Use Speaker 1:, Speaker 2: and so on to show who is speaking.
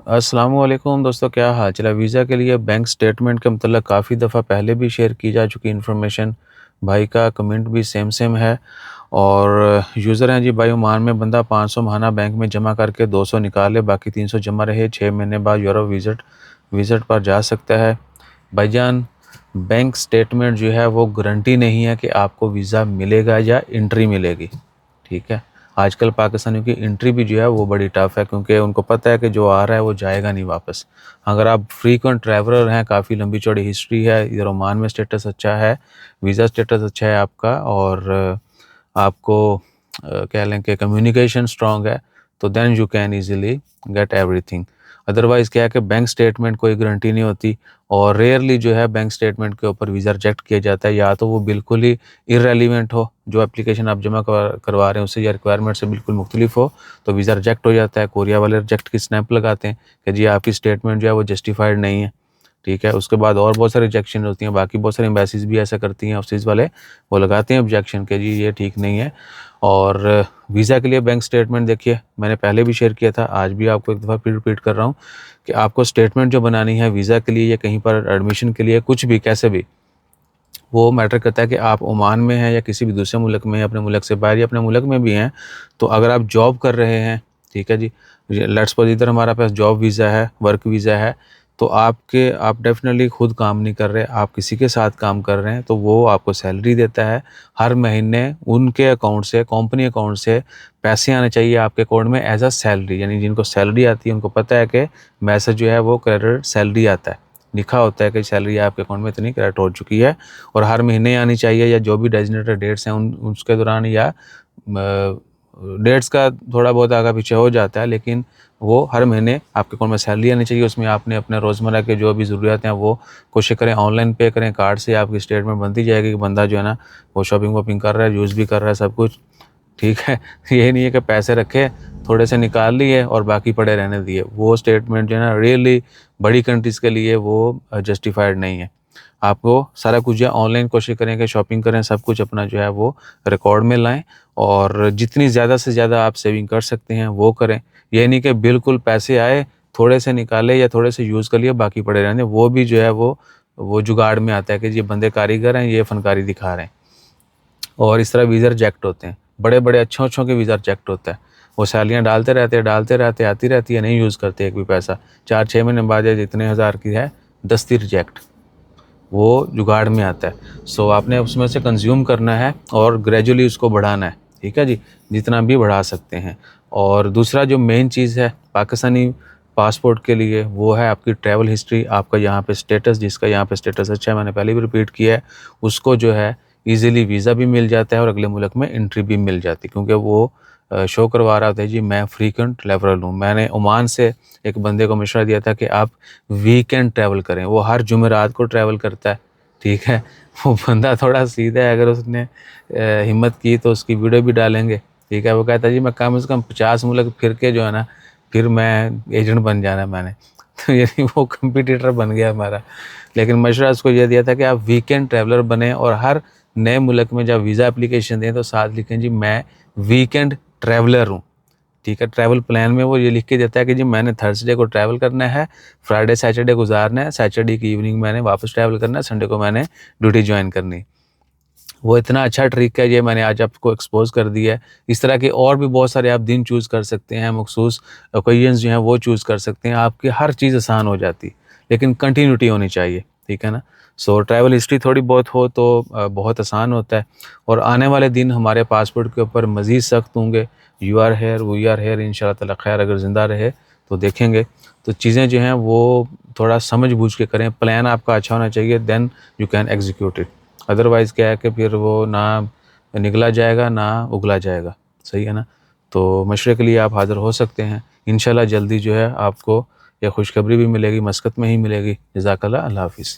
Speaker 1: अस्सलामुअलैकुम दोस्तों, क्या हाल चला। वीज़ा के लिए बैंक स्टेटमेंट के मतलब काफ़ी दफ़ा पहले भी शेयर की जा चुकी इन्फॉर्मेशन। भाई का कमेंट भी सेम सेम है। और यूज़र हैं जी भाई, ओमान में बंदा 500 माहाना बैंक में जमा करके 200 निकाले, बाकी 300 जमा रहे, 6 महीने बाद यूरोप विज़िट पर जा सकता है। भाईजान, बैंक स्टेटमेंट जो है वो गारंटी नहीं है कि आपको वीज़ा मिलेगा या एंट्री मिलेगी। ठीक है, आजकल पाकिस्तानियों की एंट्री भी जो है वो बड़ी टफ है, क्योंकि उनको पता है कि जो आ रहा है वो जाएगा नहीं वापस। अगर आप फ्रीक्वेंट ट्रैवलर हैं, काफ़ी लंबी चौड़ी हिस्ट्री है, इधर ओमान में स्टेटस अच्छा है, वीज़ा स्टेटस अच्छा है आपका, और आपको कह लें कि कम्युनिकेशन स्ट्रॉन्ग है, तो then you can easily get everything. Otherwise क्या है कि बैंक स्टेटमेंट कोई गारंटी नहीं होती, और रेयरली जो है बैंक स्टेटमेंट के ऊपर वीज़ा रिजेक्ट किया जाता है, या तो वो बिल्कुल ही इररेलेवेंट हो, जो एप्लीकेशन आप जमा करवा रहे हैं उससे या रिक्वायरमेंट से बिल्कुल मुख्तलिफ हो, तो वीज़ा रिजेक्ट हो जाता है। कोरिया वाले रिजेक्ट की स्नैप लगाते हैं कि जी आपकी स्टेटमेंट जो है वो जस्टिफाइड नहीं है। ठीक है, उसके बाद और बहुत सारी रिजेक्शन होती हैं, बाकी बहुत सारी एम्बेसीज भी ऐसा करती हैं, ऑफिस वाले वो लगाते हैं ऑब्जेक्शन कि जी ये ठीक नहीं है। और वीज़ा के लिए बैंक स्टेटमेंट देखिए, मैंने पहले भी शेयर किया था, आज भी आपको एक दफ़ा फिर रिपीट कर रहा हूँ कि आपको स्टेटमेंट जो बनानी है वीज़ा के लिए या कहीं पर एडमिशन के लिए, कुछ भी कैसे भी, वो मैटर करता है कि आप ओमान में हैं या किसी भी दूसरे मुल्क में, अपने मुल्क से बाहर या अपने मुल्क में भी हैं। तो अगर आप जॉब कर रहे हैं, ठीक है जी, लेट्स सपोज इधर हमारे पास जॉब वीज़ा है, वर्क वीज़ा है, तो आप डेफिनेटली खुद काम नहीं कर रहे, आप किसी के साथ काम कर रहे हैं, तो वो आपको सैलरी देता है। हर महीने उनके अकाउंट से, कंपनी अकाउंट से पैसे आने चाहिए आपके अकाउंट में एज अ सैलरी, यानी जिनको सैलरी आती है उनको पता है कि मैसेज जो है वो क्रेडिट सैलरी आता है, लिखा होता है कि सैलरी आपके अकाउंट में इतनी क्रेडिट हो चुकी है, और हर महीने आनी चाहिए, या जो भी डेजिग्नेटेड डेट्स हैं उसके दौरान, या डेट्स का थोड़ा बहुत आगे पीछे हो जाता है, लेकिन वो हर महीने आपके अकाउंट में सैलरी आनी चाहिए। उसमें आपने अपने रोज़मर्रा के जो भी ज़रूरियात हैं वो कोशिश करें ऑनलाइन पे करें, कार्ड से आपकी स्टेटमेंट बनती जाएगी कि बंदा जो है ना वो शॉपिंग वॉपिंग कर रहा है, यूज़ भी कर रहा है सब कुछ। ठीक है, ये नहीं है कि पैसे रखे, थोड़े से निकाल लिए और बाकी पड़े रहने दिए। वो स्टेटमेंट जो है ना रियली बड़ी कंट्रीज़ के लिए वो जस्टिफाइड नहीं है। आपको सारा कुछ जो है ऑनलाइन कोशिश करें कि शॉपिंग करें, सब कुछ अपना जो है वो रिकॉर्ड में लाएँ, और जितनी ज़्यादा से ज़्यादा आप सेविंग कर सकते हैं वो करें। ये नहीं कि बिल्कुल पैसे आए, थोड़े से निकाले या थोड़े से यूज़ कर लिए, बाकी पड़े रहने। वो भी जो है वो जुगाड़ में आता है कि ये बंदे कारीगर हैं, ये फ़नकारी दिखा रहे हैं, और इस तरह वीज़ा रिजेक्ट होते हैं। बड़े-बड़े अच्छों-अच्छों के वीज़ा रिजेक्ट होता है। वो सैलरियाँ डालते रहते, आती रहती है, नहीं यूज़ करते एक भी पैसा। 4-6 महीने बाद या जितने हज़ार की है, 10 रिजेक्ट, वो जुगाड़ में आता है। सो आपने उसमें से कंज़्यूम करना है और ग्रेजुअली उसको बढ़ाना है। ठीक है जी, जितना भी बढ़ा सकते हैं। और दूसरा जो मेन चीज़ है पाकिस्तानी पासपोर्ट के लिए, वो है आपकी ट्रैवल हिस्ट्री, आपका यहाँ पे स्टेटस, जिसका यहाँ पे स्टेटस अच्छा है, मैंने पहले भी रिपीट किया है, उसको जो है ईज़िली वीज़ा भी मिल जाता है और अगले मुल्क में एंट्री भी मिल जाती है, क्योंकि वो शो करवा रहा होता है जी मैं फ्रीक्वेंट ट्रैवलर हूँ। मैंने ओमान से एक बंदे को मशवरा दिया था कि आप वीकेंड ट्रैवल करें, वो हर जुमेरात को ट्रैवल करता है। ठीक है, वो बंदा थोड़ा सीधा है, अगर उसने हिम्मत की तो उसकी वीडियो भी डालेंगे। ठीक है, वो कहता है जी मैं कम से कम 50 मुल्क फिर के जो है ना, फिर मैं एजेंट बन जाना है मैंने। तो यानी वो कंपटीटर बन गया हमारा। लेकिन मशवरा उसको ये दिया था कि आप वीकेंड ट्रैवलर बने, और हर नए मुल्क में जब वीज़ा एप्लीकेशन दें तो साथ लिखें जी मैं वीकेंड ट्रैवलर हूँ। ठीक है, ट्रैवल प्लान में वो ये लिख के देता है कि जी मैंने थर्सडे को ट्रैवल करना है, फ्राइडे सैटरडे गुजारना है, सैटरडे की इवनिंग मैंने वापस ट्रैवल करना है, संडे को मैंने ड्यूटी ज्वाइन करनी है। वो इतना अच्छा ट्रिक है, ये मैंने आज आपको एक्सपोज़ कर दिया है। इस तरह के और भी बहुत सारे आप दिन चूज़ कर सकते हैं, मखसूस ओकेजन्स जो हैं वो चूज़ कर सकते हैं, आपकी हर चीज़ आसान हो जाती, लेकिन कंटिन्यूटी होनी चाहिए। ठीक है ना? सो ट्रैवल हिस्ट्री थोड़ी बहुत हो तो बहुत आसान होता है, और आने वाले दिन हमारे पासपोर्ट के ऊपर मज़ीद सख्त होंगे। You are here, we are here, इंशाअल्लाह ताला खैर अगर ज़िंदा रहे तो देखेंगे। तो चीज़ें जो हैं वो थोड़ा समझ बूझ के करें, प्लान आपका अच्छा होना चाहिए, then you can execute it. Otherwise क्या है कि फिर वो ना निगला जाएगा ना उगला जाएगा। सही है ना? तो मशवरे के लिए आप हाज़िर हो सकते हैं। इंशाअल्लाह जल्दी जो है आपको ये खुशखबरी भी मिलेगी, मस्कत में ही मिलेगी। जज़ाकल्लाह, अल्लाह हाफ़िज़।